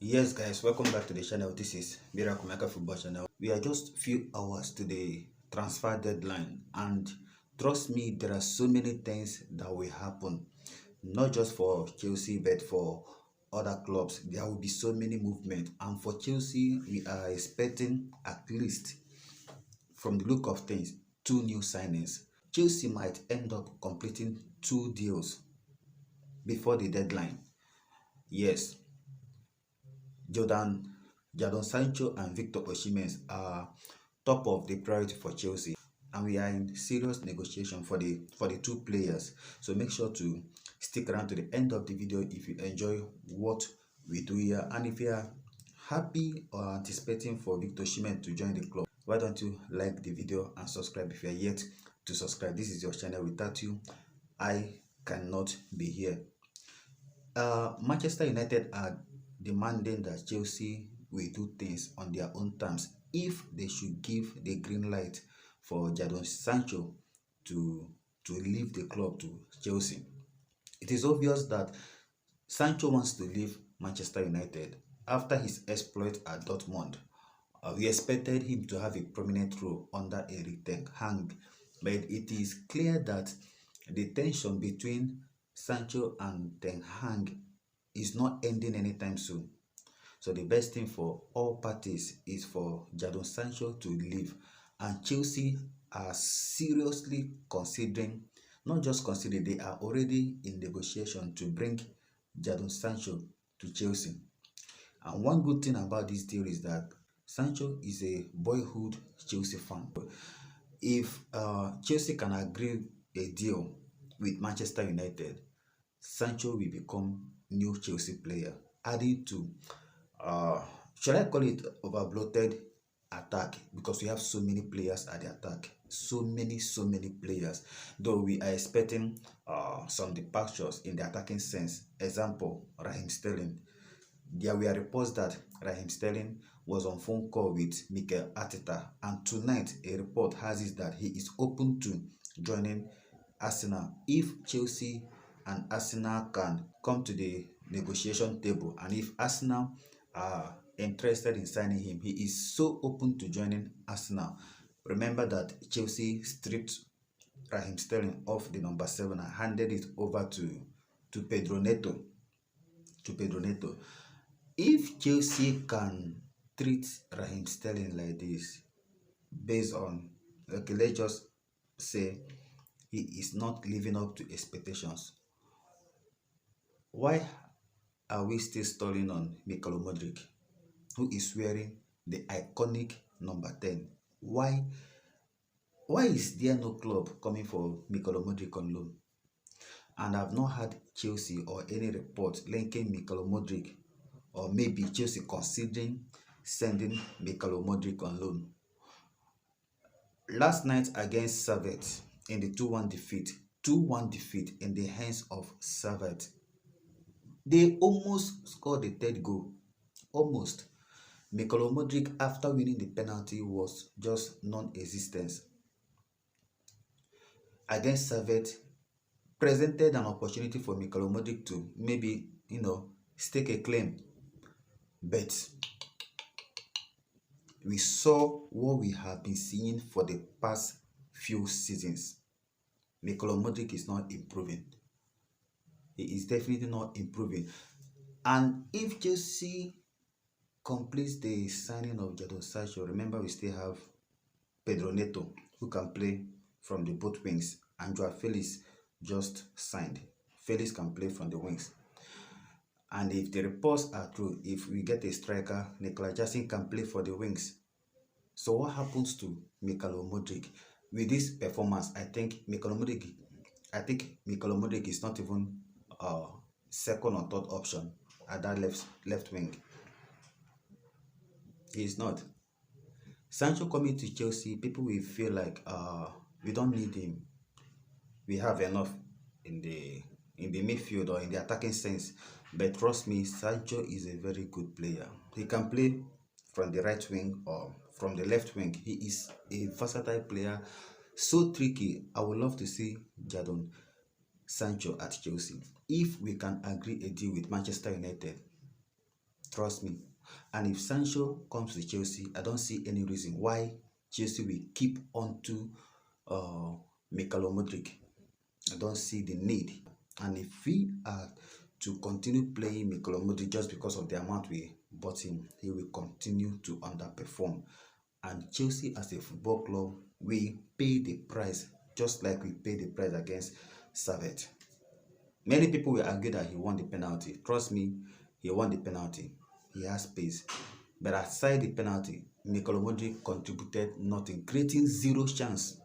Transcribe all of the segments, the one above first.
Yes guys, welcome back to the channel. This is Miracle Maker Football Channel. We are just few hours to the transfer deadline, and trust me, there are so many things that will happen, not just for Chelsea but for other clubs. There will be so many movement, and for Chelsea we are expecting at least, from the look of things, two new signings. Chelsea might end up completing two deals before the deadline. Yes, Jordan, Jadon Sancho and VICTOR Oshimen are top of the priority for Chelsea, and we are in serious negotiation for the two players. So make sure to stick around to the end of the video if you enjoy what we do here, and if you are happy or anticipating for VICTOR Oshimen to join the club, why don't you like the video and subscribe if you are yet to subscribe. This is your channel. Without you, I cannot be here. Manchester United are demanding that Chelsea will do things on their own terms if they should give the green light for Jadon Sancho to leave the club to Chelsea. It is obvious that Sancho wants to leave Manchester United after his exploit at Dortmund. We expected him to have a prominent role under Erik ten Hag, but it is clear that the tension between Sancho and ten Hag is not ending anytime soon. So the best thing for all parties is for Jadon Sancho to leave, and Chelsea are seriously considering, not just considering, they are already in negotiation to bring Jadon Sancho to Chelsea. And one good thing about this deal is that Sancho is a boyhood Chelsea fan. If Chelsea can agree a deal with Manchester United, Sancho will become new Chelsea player, adding to, shall I call it, overbloated attack, because we have so many players at the attack, so many players. Though we are expecting some departures in the attacking sense. Example, Raheem Sterling. There were reports that Raheem Sterling was on phone call with Mikel Arteta, and tonight a report has it that he is open to joining Arsenal if Chelsea and Arsenal can come to the negotiation table, and if Arsenal are interested in signing him, he is so open to joining Arsenal. Remember that Chelsea stripped Raheem Sterling off the number 7 and handed it over to Pedro Neto. If Chelsea can treat Raheem Sterling like this, based on, okay, let's just say he is not living up to expectations, why are we still stalling on Mikel Modric, who is wearing the iconic number 10? Why is there no club coming for Mikel Modric on loan? And I've not had Chelsea or any report linking Mikel Modric, or maybe Chelsea considering sending Mikel Modric on loan. Last night against Servette in the 2-1 defeat in the hands of Servette, they almost scored the third goal. Almost. Mikel Modric, after winning the penalty, was just non-existent. Against Servette, presented an opportunity for Mikel Modric to maybe, stake a claim. But we saw what we have been seeing for the past few seasons. Mikel Modric is not improving. He is definitely not improving. And if Chelsea completes the signing of Jadon Sancho, remember we still have Pedro Neto, who can play from the both wings, and Joao Felix just signed. Felix can play from the wings. And if the reports are true, if we get a striker, Nicolas Jackson can play for the wings. So what happens to Mikel Modric with this performance? I think Mikel Modric is not even second or third option at that left wing. He is not. Sancho coming to Chelsea, people will feel like we don't need him. We have enough in the midfield or in the attacking sense. But trust me, Sancho is a very good player. He can play from the right wing or from the left wing. He is a versatile player, so tricky. I would love to see Jadon Sancho at Chelsea. If we can agree a deal with Manchester United, Trust me. And if Sancho comes to Chelsea, I don't see any reason why Chelsea will keep on to Mikhailo Mudryk. I don't see the need. And if we are to continue playing Mikhailo Mudryk just because of the amount we bought him, he will continue to underperform. And Chelsea as a football club, we pay the price just like we pay the price against Savet. Many people will argue that he won the penalty. Trust me, he won the penalty. He has pace. But aside the penalty, Mikhailo Mudryk contributed nothing, creating zero chance.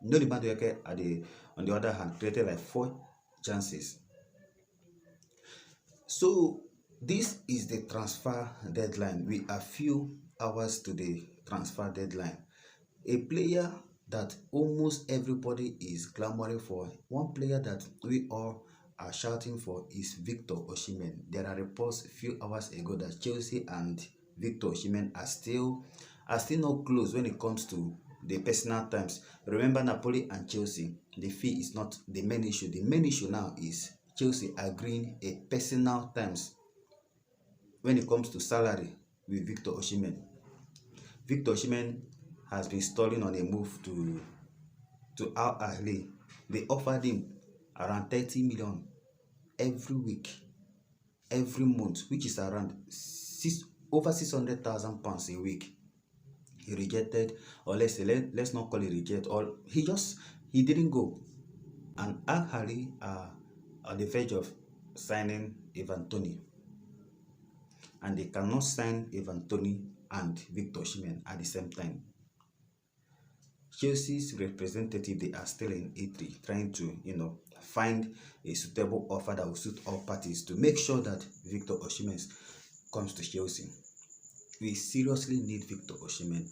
No, the Madueke on the other hand created like 4 chances. So this is the transfer deadline. We are few hours to the transfer deadline. A player that almost everybody is clamoring for, one player that we all are shouting for is VICTOR OSHIMEN. There are reports a few hours ago that Chelsea and VICTOR OSHIMEN are still not close when it comes to the personal terms. Remember, Napoli and Chelsea, the fee is not the main issue. The main issue now is Chelsea agreeing a personal terms when it comes to salary with VICTOR OSHIMEN. VICTOR OSHIMEN has been stalling on a move to Al Ahly. They offered him around 30 million every week, every month, which is around over 600,000 pounds a week. He rejected, or let's not call it reject, or he didn't go. And Al Ahly are on the verge of signing Ivan Toney, and they cannot sign Ivan Toney and VICTOR OSHIMEN at the same time. Chelsea's representative, they are still in Italy trying to, find a suitable offer that will suit all parties to make sure that VICTOR OSHIMEN comes to Chelsea. We seriously need VICTOR OSHIMEN.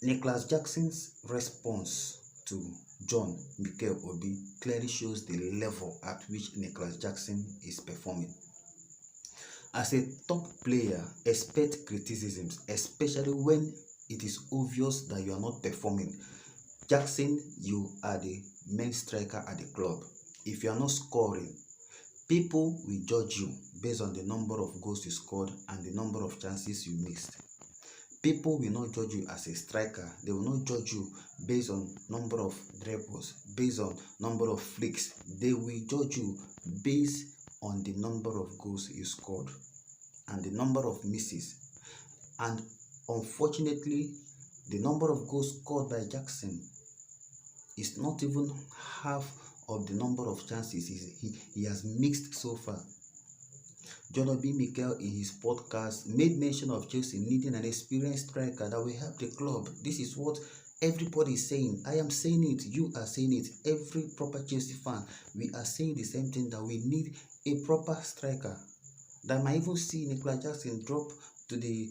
Nicholas Jackson's response to John Mikel Obi clearly shows the level at which Nicholas Jackson is performing. As a top player, expect criticisms, especially when it is obvious that you are not performing. Jackson, you are the main striker at the club. If you are not scoring, people will judge you based on the number of goals you scored and the number of chances you missed. People will not judge you as a striker. They will not judge you based on number of dribbles, based on number of flicks. They will judge you based on the number of goals you scored and the number of misses. And unfortunately, the number of goals scored by Jackson is not even half of the number of chances he has mixed so far. John Obi Mikel in his podcast made mention of Chelsea needing an experienced striker that will help the club. This is what everybody is saying. I am saying it, you are saying it, every proper Chelsea fan, we are saying the same thing, that we need a proper striker that might even see Nicholas Jackson drop to the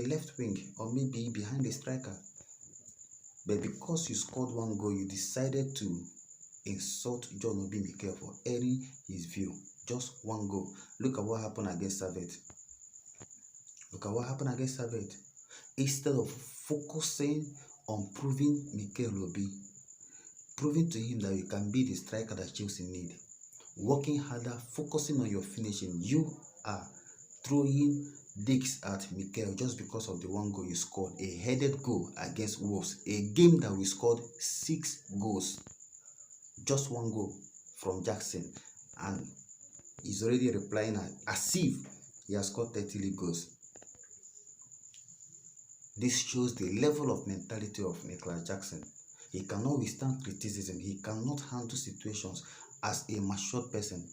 left wing or maybe behind the striker. But because you scored 1 goal, you decided to insult John Obi Mikel for airing his view. Just 1 goal. Look at what happened against Savet. Instead of focusing on proving Mikel Obi, proving to him that you can be the striker that Chelsea need, working harder, focusing on your finishing, you are throwing digs at Mikel just because of the 1 goal you scored, a headed goal against Wolves, a game that we scored 6 goals, just 1 goal from Jackson, and he's already replying as if he has scored 30 league goals. This shows the level of mentality of Nicholas Jackson. He cannot withstand criticism. He cannot handle situations as a matured person.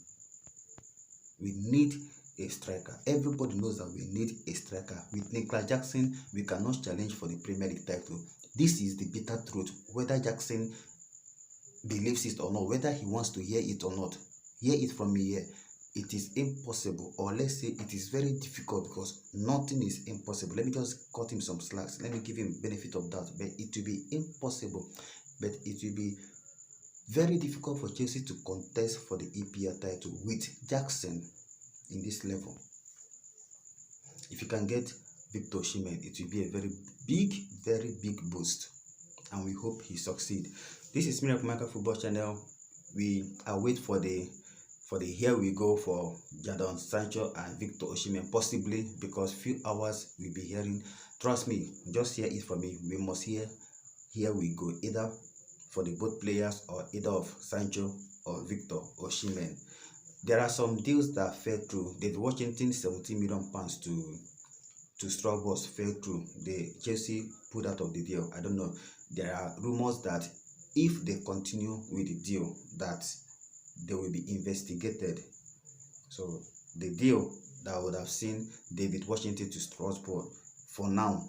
We need a striker. Everybody knows that we need a striker. With Nicholas Jackson, we cannot challenge for the Premier League title. This is the bitter truth. Whether Jackson believes it or not, whether he wants to hear it or not, hear it from me here. It is impossible, or let's say it is very difficult, because nothing is impossible. Let me just cut him some slacks. Let me give him benefit of that. But it will be impossible. But it will be very difficult for Chelsea to contest for the EPL title with Jackson in this level. If you can get VICTOR OSHIMEN, it will be a very big boost, and we hope he succeeds. This is Miracle Maker Football Channel. We await for the for the here we go for Jadon Sancho and VICTOR OSHIMEN, possibly because few hours we'll be hearing. Trust me, just hear it from me. We must hear here we go, either for the both players or either of Sancho or VICTOR OSHIMEN. There are some deals that fell through. David Washington, £17 million to Strasbourg fell through. The Chelsea put out of the deal. I don't know. There are rumors that if they continue with the deal, that they will be investigated. So the deal that would have seen David Washington to Strasbourg for now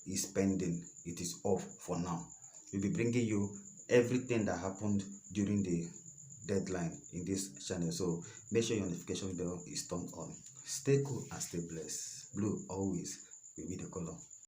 is pending. It is off for now. We'll be bringing you everything that happened during the deadline in this channel. So make sure your notification bell is turned on. Stay cool and stay blessed. Blue always will be the color.